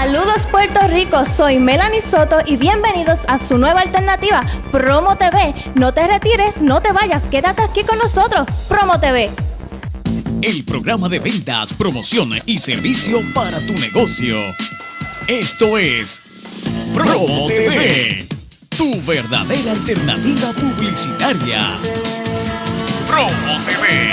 Saludos Puerto Rico, soy Melanie Soto y bienvenidos a su nueva alternativa, Promo TV. No te retires, no te vayas, quédate aquí con nosotros, Promo TV. El programa de ventas, promoción y servicio para tu negocio. Esto es Promo TV, tu verdadera alternativa publicitaria. Promo TV.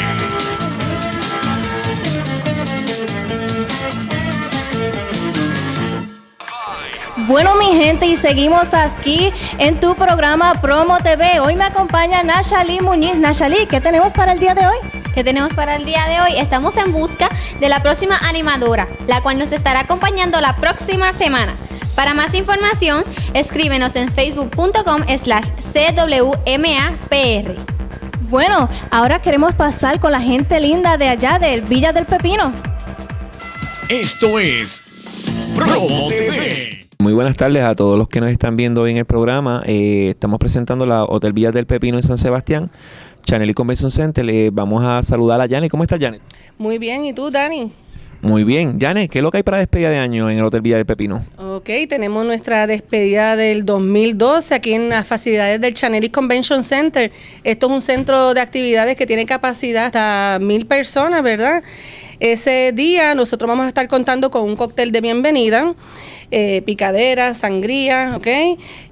Bueno, mi gente, y seguimos aquí en tu programa Promo TV. Hoy me acompaña Nashali Muñiz. Nashali, ¿qué tenemos para el día de hoy? ¿Qué tenemos para el día de hoy? Estamos en busca de la próxima animadora, la cual nos estará acompañando la próxima semana. Para más información, escríbenos en facebook.com/CWMAPR. Bueno, ahora queremos pasar con la gente linda de allá del Villa del Pepino. Esto es Promo TV. Muy buenas tardes a todos los que nos están viendo hoy en el programa. Estamos presentando la Hotel Villa del Pepino en San Sebastián, Chanel y Convention Center. Vamos a saludar a Janet. ¿Cómo estás, Janet? Muy bien, ¿y tú, Dani? Muy bien. Janet, ¿qué es lo que hay para despedida de año en el Hotel Villa del Pepino? Ok, tenemos nuestra despedida del 2012 aquí en las facilidades del Chanel y Convention Center. Esto es un centro de actividades que tiene capacidad hasta 1,000 personas, ¿verdad? Ese día nosotros vamos a estar contando con un cóctel de bienvenida, picadera, sangría, ¿ok?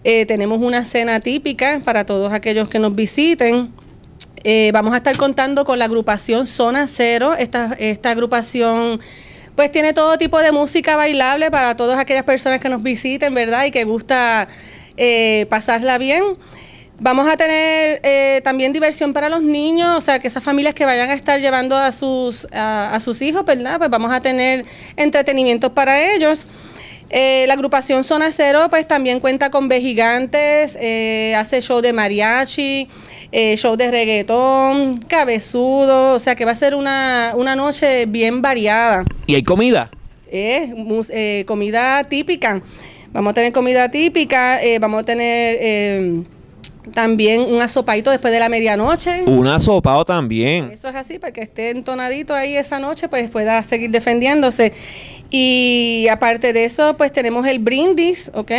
Tenemos una cena típica para todos aquellos que nos visiten. Vamos a estar contando con la agrupación Zona Cero. Esta agrupación pues tiene todo tipo de música bailable para todas aquellas personas que nos visiten, ¿verdad? Y que gusta pasarla bien. Vamos a tener también diversión para los niños, o sea, que esas familias que vayan a estar llevando a sus hijos, ¿verdad? Pues vamos a tener entretenimientos para ellos. La agrupación Zona Cero pues también cuenta con Gigantes, hace show de mariachi, show de reggaetón, cabezudo, o sea que va a ser una noche bien variada. ¿Y hay comida? Comida típica. Vamos a tener comida típica, vamos a tener también un asopadito después de la medianoche. Un asopado también. Eso es así, para que esté entonadito ahí esa noche, pues pueda seguir defendiéndose. Y aparte de eso, pues tenemos el brindis, ¿ok?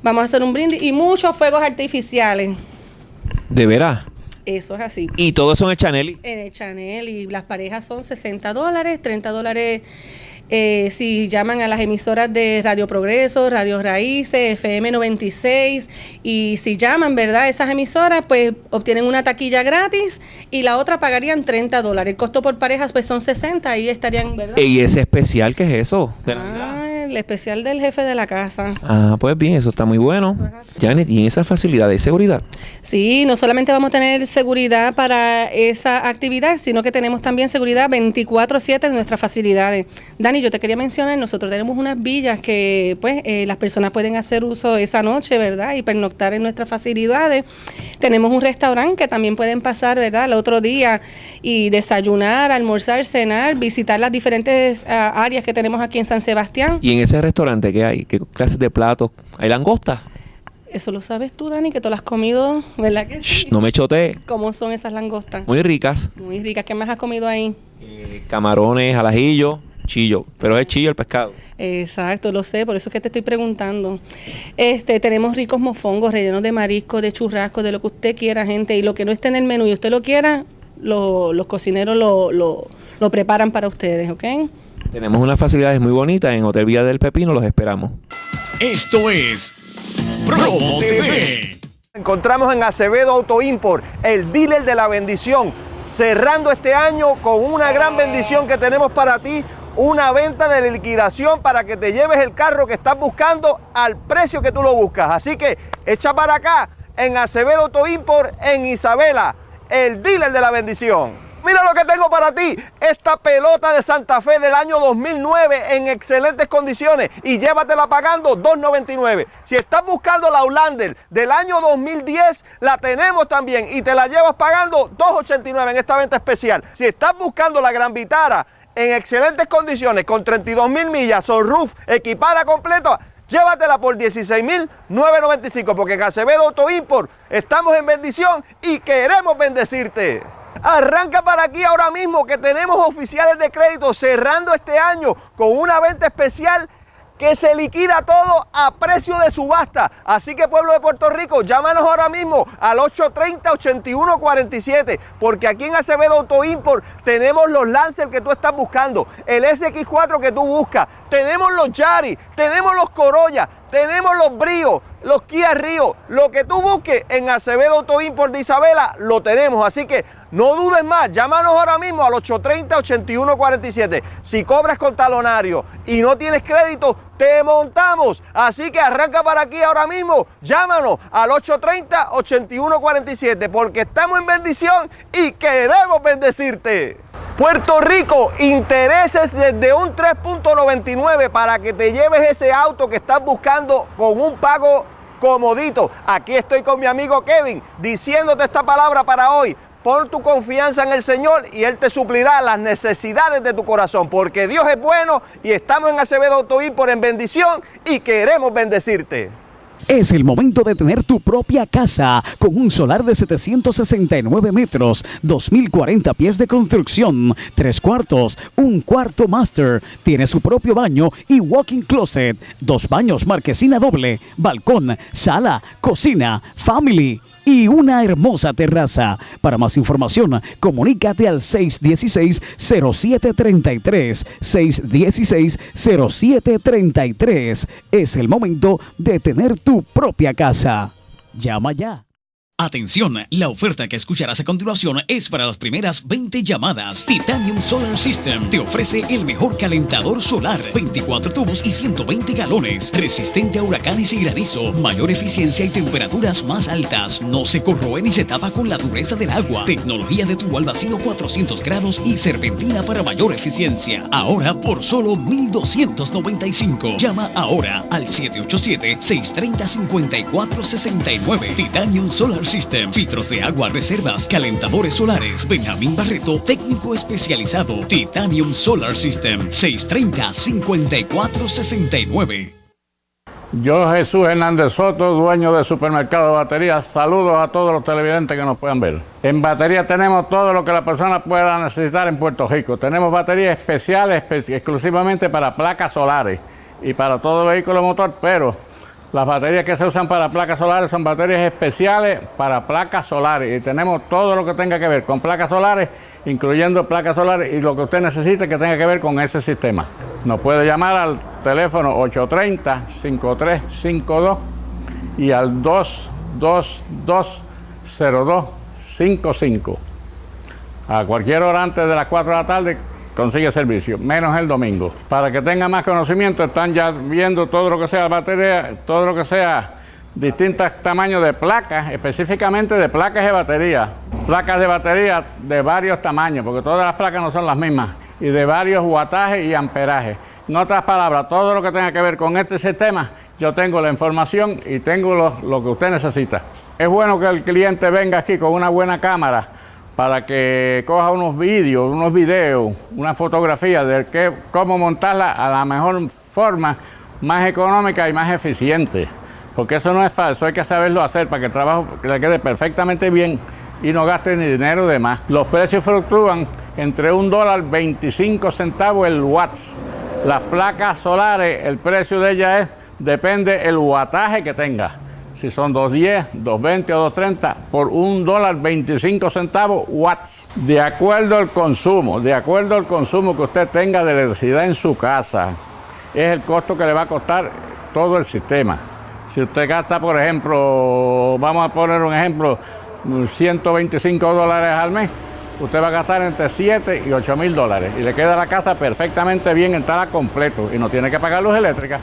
Vamos a hacer un brindis y muchos fuegos artificiales. ¿De veras? Eso es así. ¿Y todo eso en el Chanel? En el Chanel, y las parejas son $60, $30 si llaman a las emisoras de Radio Progreso, Radio Raíces, FM 96, y si llaman, ¿verdad? Esas emisoras, pues obtienen una taquilla gratis y la otra pagarían $30. El costo por parejas, pues son 60, ahí estarían, ¿verdad? ¿Y ese especial qué es eso? El especial del jefe de la casa. Ah, pues bien, eso está muy bueno. Janet, ¿y en esa facilidad de seguridad? Sí, no solamente vamos a tener seguridad para esa actividad, sino que tenemos también seguridad 24/7 en nuestras facilidades. Dani, yo te quería mencionar, nosotros tenemos unas villas que pues las personas pueden hacer uso esa noche, ¿verdad? Y pernoctar en nuestras facilidades. Tenemos un restaurante que también pueden pasar, ¿verdad? El otro día y desayunar, almorzar, cenar, visitar las diferentes áreas que tenemos aquí en San Sebastián. ¿Y en ese restaurante qué hay? ¿Qué clases de platos? ¿Hay langosta? Eso lo sabes tú, Dani, que tú lo has comido, ¿verdad que sí? No me choteé. ¿Cómo son esas langostas? Muy ricas. Muy ricas. ¿Qué más has comido ahí? Camarones, al ajillo, chillo. Pero es chillo el pescado. Exacto, lo sé, por eso es que te estoy preguntando. Tenemos ricos mofongos rellenos de marisco, de churrasco, de lo que usted quiera, gente. Y lo que no esté en el menú y usted lo quiera, los cocineros lo preparan para ustedes, ¿ok? Tenemos unas facilidades muy bonitas en Hotel Villa del Pepino, los esperamos. Esto es Promo TV. Encontramos en Acevedo Auto Import, el dealer de la bendición, cerrando este año con una gran bendición que tenemos para ti, una venta de liquidación para que te lleves el carro que estás buscando al precio que tú lo buscas. Así que echa para acá en Acevedo Auto Import en Isabela, el dealer de la bendición. Mira lo que tengo para ti, esta pelota de Santa Fe del año 2009 en excelentes condiciones y llévatela pagando $2.99. Si estás buscando la Outlander del año 2010, la tenemos también y te la llevas pagando $2.89 en esta venta especial. Si estás buscando la Gran Vitara en excelentes condiciones con 32,000 millas, sunroof, equipada completa, llévatela por $16,995 porque en Acevedo Auto Import estamos en bendición y queremos bendecirte. Arranca para aquí ahora mismo que tenemos oficiales de crédito cerrando este año con una venta especial que se liquida todo a precio de subasta. Así que, pueblo de Puerto Rico, llámanos ahora mismo al 830-8147, porque aquí en Acevedo Auto Import tenemos los Lancer que tú estás buscando, el SX4 que tú buscas, tenemos los Yaris, tenemos los Corolla, tenemos los Brio, los Kia Rio, lo que tú busques en Acevedo Auto Import de Isabela, lo tenemos. Así que no dudes más, llámanos ahora mismo al 830-8147. Si cobras con talonario y no tienes crédito, te montamos. Así que arranca para aquí ahora mismo, llámanos al 830-8147, porque estamos en bendición y queremos bendecirte. Puerto Rico, intereses desde un 3.99 para que te lleves ese auto que estás buscando con un pago comodito. Aquí estoy con mi amigo Kevin diciéndote esta palabra para hoy. Pon tu confianza en el Señor y Él te suplirá las necesidades de tu corazón, porque Dios es bueno y estamos en Acevedo Auto Import en bendición y queremos bendecirte. Es el momento de tener tu propia casa con un solar de 769 metros, 2040 pies de construcción, 3 cuartos, un cuarto master, tiene su propio baño y walk-in closet, 2 baños, marquesina doble, balcón, sala, cocina, family y una hermosa terraza. Para más información, comunícate al 616-0733, 616-0733. Es el momento de tener tu propia casa. Llama ya. Atención, la oferta que escucharás a continuación es para las primeras 20 llamadas. Titanium Solar System te ofrece el mejor calentador solar, 24 tubos y 120 galones, resistente a huracanes y granizo, mayor eficiencia y temperaturas más altas, no se corroe ni se tapa con la dureza del agua, tecnología de tubo al vacío 400 grados y serpentina para mayor eficiencia. Ahora por solo $1,295. Llama ahora al 787-630-5469. Titanium Solar System, filtros de agua, reservas, calentadores solares. Benjamín Barreto, técnico especializado. Titanium Solar System, 630-5469. Yo, Jesús Hernández Soto, dueño del supermercado de baterías. Saludos a todos los televidentes que nos puedan ver. En batería tenemos todo lo que la persona pueda necesitar en Puerto Rico. Tenemos baterías especiales exclusivamente para placas solares y para todo vehículo motor, pero las baterías que se usan para placas solares son baterías especiales para placas solares y tenemos todo lo que tenga que ver con placas solares, incluyendo placas solares y lo que usted necesite que tenga que ver con ese sistema. Nos puede llamar al teléfono 830-5352 y al 222-0255. A cualquier hora antes de las 4 de la tarde consigue servicio, menos el domingo. Para que tenga más conocimiento, están ya viendo todo lo que sea batería, todo lo que sea distintos tamaños de placas, específicamente de placas de batería. Placas de batería de varios tamaños, porque todas las placas no son las mismas, y de varios wattajes y amperajes. En otras palabras, todo lo que tenga que ver con este sistema, yo tengo la información y tengo lo que usted necesita. Es bueno que el cliente venga aquí con una buena cámara para que coja unos vídeos, unos videos, una fotografía de cómo montarla a la mejor forma, más económica y más eficiente. Porque eso no es falso, hay que saberlo hacer para que el trabajo le quede perfectamente bien y no gaste ni dinero de más. Los precios fluctúan entre $1.25 el watts. Las placas solares, el precio de ellas depende del wattaje que tenga. Si son 210, 220 o 230 por $1.25 watts. De acuerdo al consumo que usted tenga de electricidad en su casa, es el costo que le va a costar todo el sistema. Si usted gasta, por ejemplo, vamos a poner un ejemplo, $125 al mes, usted va a gastar entre $7,000 y $8,000 y le queda la casa perfectamente bien entrada completo y no tiene que pagar luz eléctrica.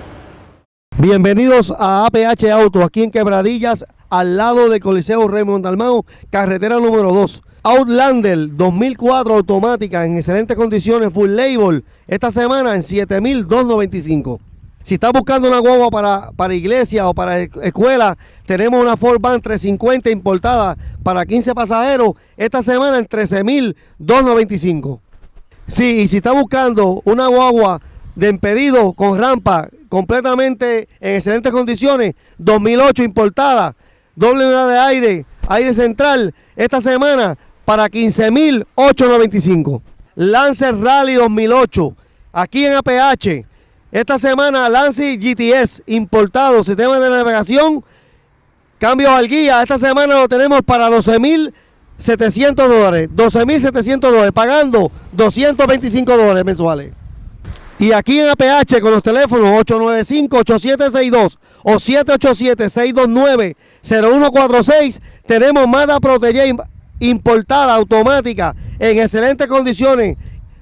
Bienvenidos a APH Auto, aquí en Quebradillas, al lado del Coliseo Raymond Dalmau, carretera número 2. Outlander 2004 automática en excelentes condiciones, full label, esta semana en $7,295. Si está buscando una guagua para iglesia o para escuela, tenemos una Ford Van 350 importada para 15 pasajeros, esta semana en $13,295. Sí, y si está buscando una guagua de impedido con rampa, completamente en excelentes condiciones, 2008 importada, doble unidad de aire central, esta semana para $15,895. Lancer Rally 2008, aquí en APH, Esta semana Lancy GTS importado, sistema de navegación, cambios al guía. Esta semana lo tenemos para $12,700. $12,700, pagando $225 mensuales. Y aquí en APH con los teléfonos 895-8762 o 787-629-0146 tenemos Mazda Protege importada, automática, en excelentes condiciones.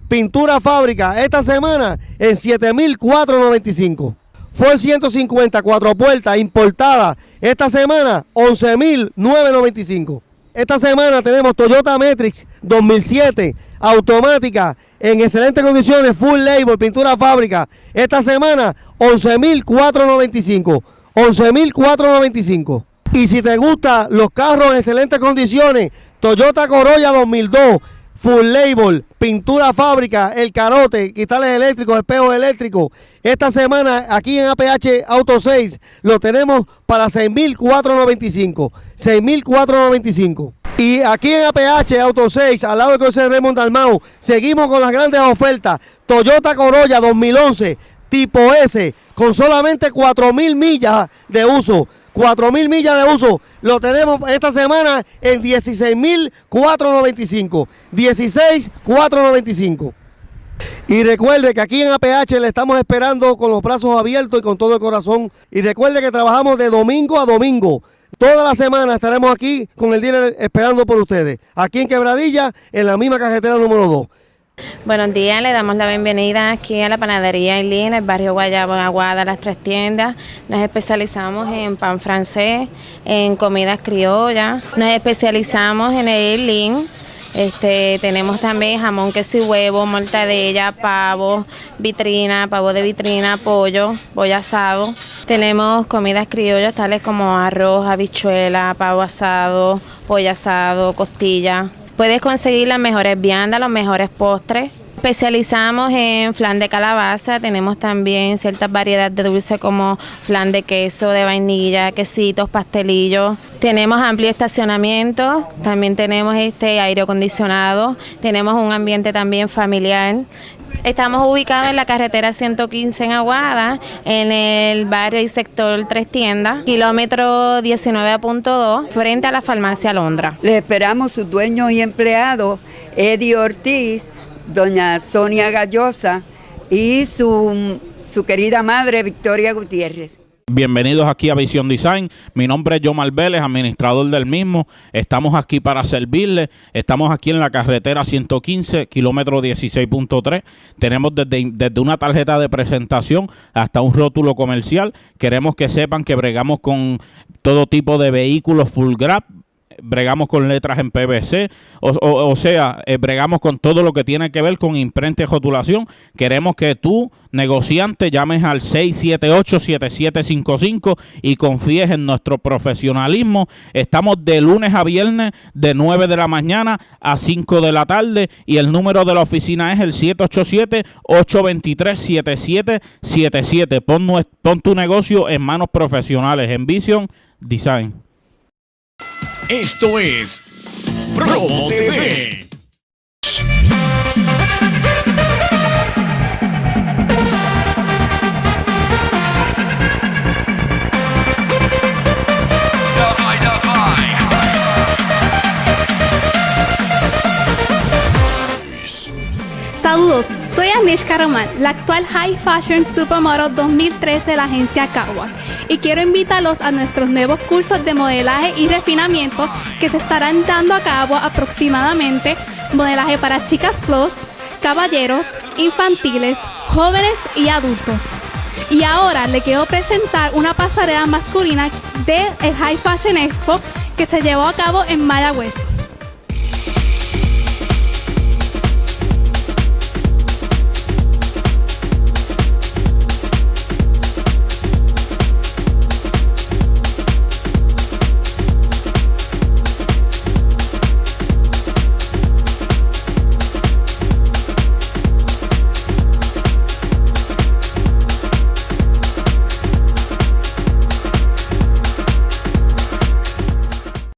Pintura fábrica, esta semana en $7,495. Ford 150, 4 puertas, importada, esta semana $11,995. Esta semana tenemos Toyota Matrix 2007, automática, en excelentes condiciones, full label, pintura fábrica. Esta semana $11,495. $11,495. Y si te gustan los carros en excelentes condiciones, Toyota Corolla 2002, full label, pintura fábrica, el carote, cristales eléctricos, espejos eléctricos. Esta semana aquí en APH Auto 6 lo tenemos para $6,495. $6,495. Y aquí en APH Auto 6, al lado de José Raymond Dalmau, seguimos con las grandes ofertas. Toyota Corolla 2011, tipo S, con solamente 4,000 millas de uso. 4,000 millas de uso. Lo tenemos esta semana en $16,495. $16,495. Y recuerde que aquí en APH le estamos esperando con los brazos abiertos y con todo el corazón. Y recuerde que trabajamos de domingo a domingo. Toda la semana estaremos aquí con el dealer esperando por ustedes. Aquí en Quebradilla, en la misma carretera número 2. Buenos días, le damos la bienvenida aquí a la panadería Eileen, en el barrio Guayabo, en Aguada, Las Tres Tiendas. Nos especializamos en pan francés, en comidas criollas. Nos especializamos en el Eileen. Tenemos también jamón, queso y huevo, mortadella, pavo, vitrina, pavo de vitrina, pollo asado. Tenemos comidas criollas tales como arroz, habichuela, pavo asado, pollo asado, costilla. Puedes conseguir las mejores viandas, los mejores postres. Especializamos en flan de calabaza, tenemos también ciertas variedades de dulce como flan de queso, de vainilla, quesitos, pastelillos. Tenemos amplio estacionamiento, también tenemos aire acondicionado, tenemos un ambiente también familiar. Estamos ubicados en la carretera 115 en Aguada, en el barrio y sector Tres Tiendas, kilómetro 19.2, frente a la farmacia Londra. Les esperamos sus dueños y empleados, Eddie Ortiz, doña Sonia Gallosa y su querida madre Victoria Gutiérrez. Bienvenidos aquí a Vision Design. Mi nombre es Yomar Vélez, administrador del mismo. Estamos aquí para servirles. Estamos aquí en la carretera 115, kilómetro 16.3. Tenemos desde una tarjeta de presentación hasta un rótulo comercial. Queremos que sepan que bregamos con todo tipo de vehículos full grab. Bregamos con letras en PVC, o sea, bregamos con todo lo que tiene que ver con imprenta y rotulación. Queremos que tú, negociante, llames al 678-7755 y confíes en nuestro profesionalismo. Estamos de lunes a viernes de 9 de la mañana a 5 de la tarde y el número de la oficina es el 787-823-7777. Pon tu negocio en manos profesionales en Vision Design. Esto es Promo TV. Saludos, soy Anishka Román, la actual High Fashion Supermodel 2013 de la agencia Catwalk, y quiero invitarlos a nuestros nuevos cursos de modelaje y refinamiento que se estarán dando a cabo aproximadamente modelaje para chicas plus, caballeros, infantiles, jóvenes y adultos. Y ahora le quiero presentar una pasarela masculina del High Fashion Expo que se llevó a cabo en Mayagüez.